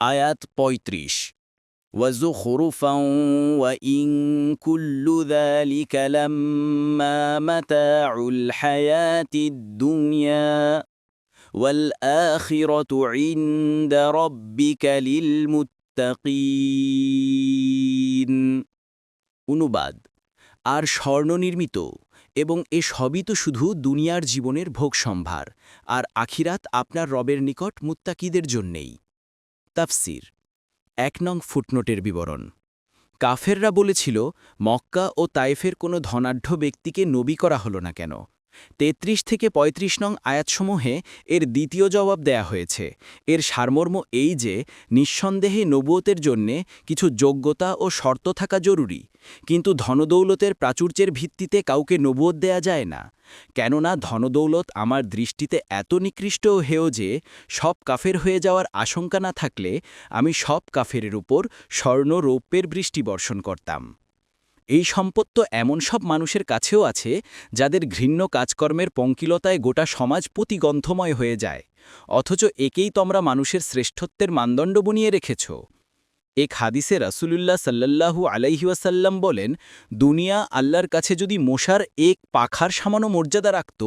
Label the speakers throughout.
Speaker 1: আয়াত ৩৫ وزخرفا وإن كل ذلك لما متاع الحياة الدنيا والآخرة عند ربك للمتقين অনুবাদ আর স্বর্ণনির্মিত এবং এ সবই তো শুধু দুনিয়ার জীবনের ভোগ সম্ভার আর আখিরাত আপনার রবের নিকট মুত্তাকিদের জন্যেই তাফসির ১ নং ফুটনোটের বিবরণ কাফেররা বলেছিল মক্কা ও তায়েফের কোনো ধনাঢ্য ব্যক্তিকে নবী করা হলো না কেন ৩৩ থেকে ৩৫ নং আয়াতসমূহে এর দ্বিতীয় জবাব দেয়া হয়েছে এর সারমর্ম এই যে নিঃসন্দেহে নবুয়তের জন্যে কিছু যোগ্যতা ও শর্ত থাকা জরুরি কিন্তু ধনদৌলতের প্রাচুর্যের ভিত্তিতে কাউকে নবুয়ত দেয়া যায় না কেননা ধনদৌলত আমার দৃষ্টিতে এত নিকৃষ্ট ও হেয় যে সব কাফের হয়ে যাওয়ার আশঙ্কা না থাকলে আমি সব কাফেরের উপর স্বর্ণ রৌপ্যের বৃষ্টি বর্ষণ করতাম এই সম্পদ তো এমন সব মানুষের কাছেও আছে যাদের ঘৃণ্য কাজকর্মের পঙ্কিলতায় গোটা সমাজ প্রতিগন্ধময় হয়ে যায় অথচ একেই তোমরা মানুষের শ্রেষ্ঠত্বের মানদণ্ড বনিয়ে রেখেছ এক হাদিসে রাসূলুল্লাহ সাল্লাল্লাহু আলাইহি ওয়াসাল্লাম বলেন দুনিয়া আল্লাহর কাছে যদি মশার এক পাখার সামান্য মর্যাদা রাখত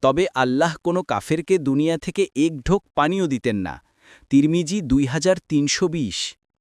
Speaker 1: তবে আল্লাহ কোনো কাফেরকে দুনিয়া থেকে এক ঢোক পানিও দিতেন না তিরমিজি ২৩২০